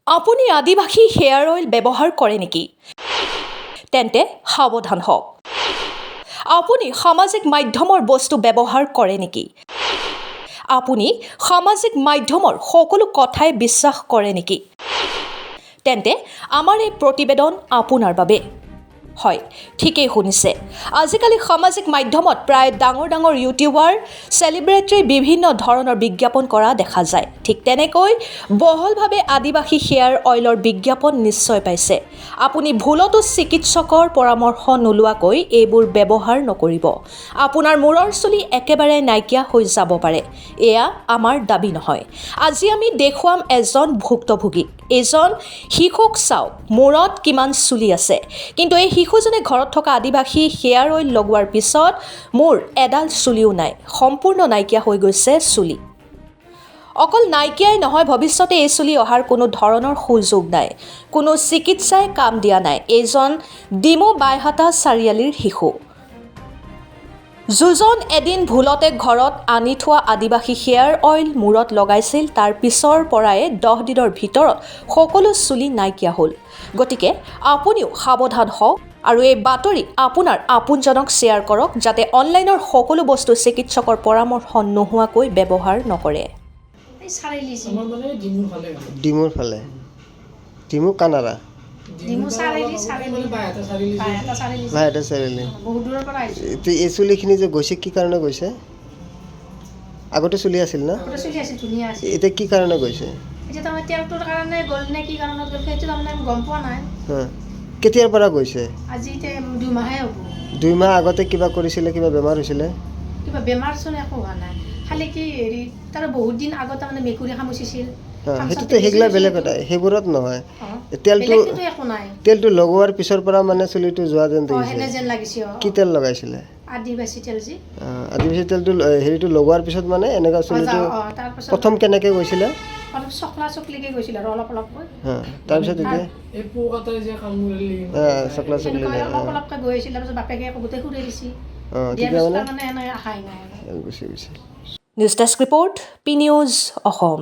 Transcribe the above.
আপুনি আদিবাসী hair oil ব্যৱহাৰ কৰে নেকি? তেন্তে সাৱধান হওক। আপুনি সামাজিক মাধ্যমৰ বস্তু ব্যৱহাৰ কৰে নেকি? আপুনি সামাজিক মাধ্যমৰ সকলো কথাই বিশ্বাস কৰে নেকি? তেন্তে আমাৰ এই প্ৰতিবেদন আপোনাৰ বাবে। হয়, ঠিকেই শুনিছে। আজিকালি সামাজিক মাধ্যমত প্ৰায় ডাঙৰ ইউটিউবাৰ, চেলিব্ৰিটিৰ বিভিন্ন ধৰণৰ বিজ্ঞাপন কৰা দেখা যায়। ঠিক তেনেকৈ বহলভাৱে আদিবাসী হেয়াৰ অইলৰ বিজ্ঞাপন নিশ্চয় পাইছে। আপুনি ভুলতো চিকিৎসকৰ পৰামৰ্শ নোলোৱাকৈ এইবোৰ ব্যৱহাৰ নকৰিব। আপোনাৰ মূৰৰ চুলি একেবাৰে নাইকিয়া হৈ যাব পাৰে। এয়া আমাৰ দাবী নহয়। আজি আমি দেখুৱাম এজন ভুক্তভোগীক। এজন শিশুক চাওক, মূৰত কিমান চুলি আছে, কিন্তু এই শিশুজনে ঘৰত থকা আদিবাসী হেয়াৰ অইল লগোৱাৰ পিছত মোৰ এডাল চুলিও নাই, সম্পূৰ্ণ নাইকিয়া হৈ গৈছে চুলি। অকল নাইকিয়াই নহয়, ভৱিষ্যতে এই চুলি অহাৰ কোনো ধৰণৰ সুযোগ নাই। কোনো চিকিৎসাই কাম দিয়া নাই। এইজন ডিমৌ বাইহাটা চাৰিআলিৰ শিশু, যোজন এদিন ভুলতে ঘৰত আনি থোৱা আদিবাসী হেয়াৰ অইল মূৰত লগাইছিল। তাৰ পিছৰ পৰাই 10 দিনৰ ভিতৰত সকলো চুলি নাইকিয়া হ'ল। গতিকে আপুনিও সাৱধান হওক আৰু এই বাতৰি আপোনাৰ আপোনজনক শ্বেয়াৰ কৰক, যাতে অনলাইনৰ সকলো বস্তু চিকিৎসকৰ পৰামৰ্শ নোহোৱাকৈ ব্যৱহাৰ নকৰে। ডিমুৰ ফালে ডিমু কানাড়া বাইহাটা চাৰিআলি। এই চুলিখিনি যে গৈছে কি কাৰণে গৈছে? আগতে চুলি আছিল না? এতিয়া কি কাৰণে গৈছে? কেতিয়াৰ পৰা গৈছে? 2 মাহ আগতে কিবা কৰিছিলে? কিবা বেমাৰ হৈছিলে? কিবা বেমাৰ চোন একো হোৱা নাই, খালি কি হেৰি তাৰ বহুত দিন আগত তাৰমানে মেকুৰী খামুচিছিল। সেইটোতো সেইগিলা বেলেগ কথা, সেইবোৰত নহয়। তেলটো লগোৱাৰ পিছৰ পৰা মানে চুলিটো যোৱা যেন লাগিছে। কি তেল লগাইছিলে? আদিবাসী তেল যি আদিবাসী তেলটো হেৰিটো লগোৱাৰ পিছত মানে এনেকুৱা চুলিটো প্ৰথম কেনেকৈ গৈছিলে? চকলা চকলিকে গৈছিল আৰু অলপ তাৰপিছত এতিয়া চকলা চকলি অলপকৈ গৈ আছিল, তাৰপিছত বাপেকে গোটেই সুৰে দিছে। News desk report, P news Assam.